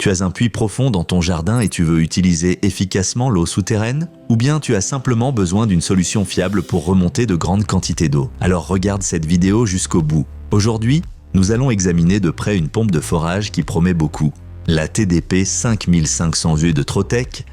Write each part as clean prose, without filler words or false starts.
Tu as un puits profond dans ton jardin et tu veux utiliser efficacement l'eau souterraine? Ou bien tu as simplement besoin d'une solution fiable pour remonter de grandes quantités d'eau? Alors regarde cette vidéo jusqu'au bout. Aujourd'hui, nous allons examiner de près une pompe de forage qui promet beaucoup. La TDP 5500E de Trotec.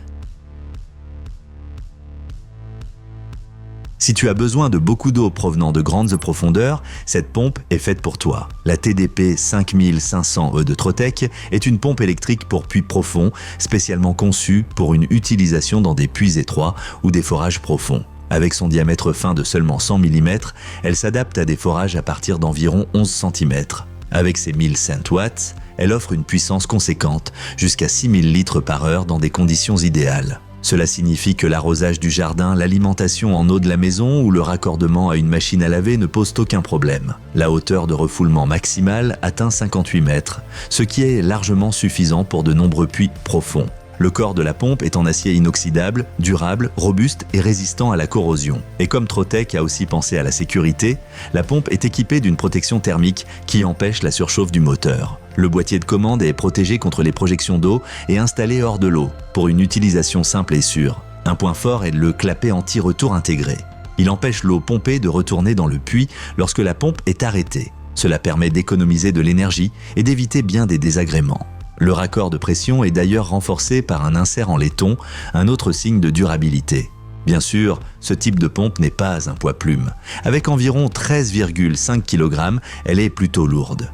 Si tu as besoin de beaucoup d'eau provenant de grandes profondeurs, cette pompe est faite pour toi. La TDP 5500E de Trotec est une pompe électrique pour puits profonds, spécialement conçue pour une utilisation dans des puits étroits ou des forages profonds. Avec son diamètre fin de seulement 100 mm, elle s'adapte à des forages à partir d'environ 11 cm. Avec ses 1005 watts, elle offre une puissance conséquente, jusqu'à 6000 litres par heure dans des conditions idéales. Cela signifie que l'arrosage du jardin, l'alimentation en eau de la maison ou le raccordement à une machine à laver ne posent aucun problème. La hauteur de refoulement maximale atteint 58 mètres, ce qui est largement suffisant pour de nombreux puits profonds. Le corps de la pompe est en acier inoxydable, durable, robuste et résistant à la corrosion. Et comme Trotec a aussi pensé à la sécurité, la pompe est équipée d'une protection thermique qui empêche la surchauffe du moteur. Le boîtier de commande est protégé contre les projections d'eau et installé hors de l'eau, pour une utilisation simple et sûre. Un point fort est le clapet anti-retour intégré. Il empêche l'eau pompée de retourner dans le puits lorsque la pompe est arrêtée. Cela permet d'économiser de l'énergie et d'éviter bien des désagréments. Le raccord de pression est d'ailleurs renforcé par un insert en laiton, un autre signe de durabilité. Bien sûr, ce type de pompe n'est pas un poids-plume. Avec environ 13,5 kg, elle est plutôt lourde.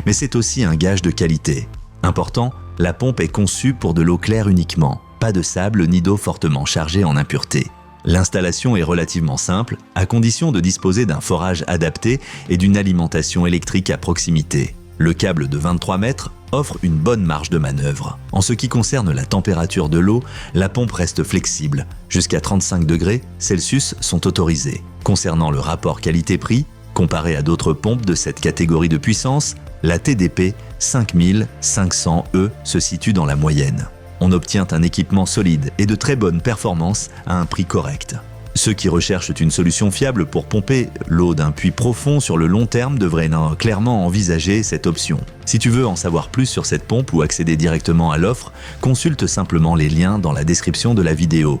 Mais c'est aussi un gage de qualité. Important, la pompe est conçue pour de l'eau claire uniquement, pas de sable ni d'eau fortement chargée en impuretés. L'installation est relativement simple, à condition de disposer d'un forage adapté et d'une alimentation électrique à proximité. Le câble de 23 mètres offre une bonne marge de manœuvre. En ce qui concerne la température de l'eau, la pompe reste flexible. Jusqu'à 35 degrés Celsius sont autorisés. Concernant le rapport qualité-prix, comparé à d'autres pompes de cette catégorie de puissance, la TDP 5500E se situe dans la moyenne. On obtient un équipement solide et de très bonnes performances à un prix correct. Ceux qui recherchent une solution fiable pour pomper l'eau d'un puits profond sur le long terme devraient clairement envisager cette option. Si tu veux en savoir plus sur cette pompe ou accéder directement à l'offre, consulte simplement les liens dans la description de la vidéo.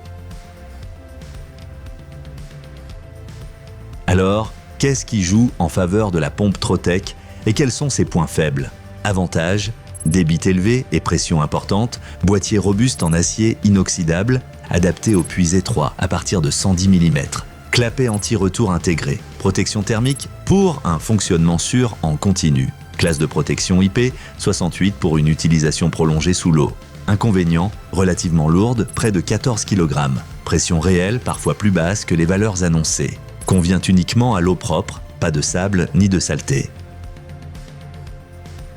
Alors, qu'est-ce qui joue en faveur de la pompe Trotec et quels sont ses points faibles? Avantages: débit élevé et pression importante, boîtier robuste en acier inoxydable, adapté aux puits étroits à partir de 110 mm, clapet anti-retour intégré, protection thermique pour un fonctionnement sûr en continu, classe de protection IP 68 pour une utilisation prolongée sous l'eau. Inconvénient: relativement lourde, près de 14 kg, pression réelle parfois plus basse que les valeurs annoncées. Convient uniquement à l'eau propre, pas de sable ni de saleté.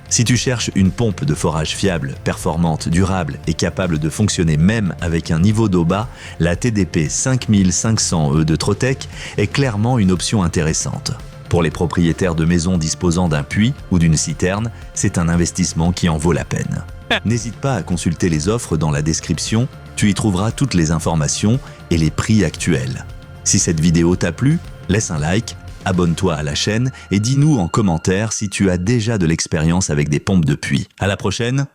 Si tu cherches une pompe de forage fiable, performante, durable et capable de fonctionner même avec un niveau d'eau bas, la TDP 5500E de Trotec est clairement une option intéressante. Pour les propriétaires de maisons disposant d'un puits ou d'une citerne, c'est un investissement qui en vaut la peine. N'hésite pas à consulter les offres dans la description, tu y trouveras toutes les informations et les prix actuels. Si cette vidéo t'a plu, laisse un like, abonne-toi à la chaîne et dis-nous en commentaire si tu as déjà de l'expérience avec des pompes de puits. À la prochaine!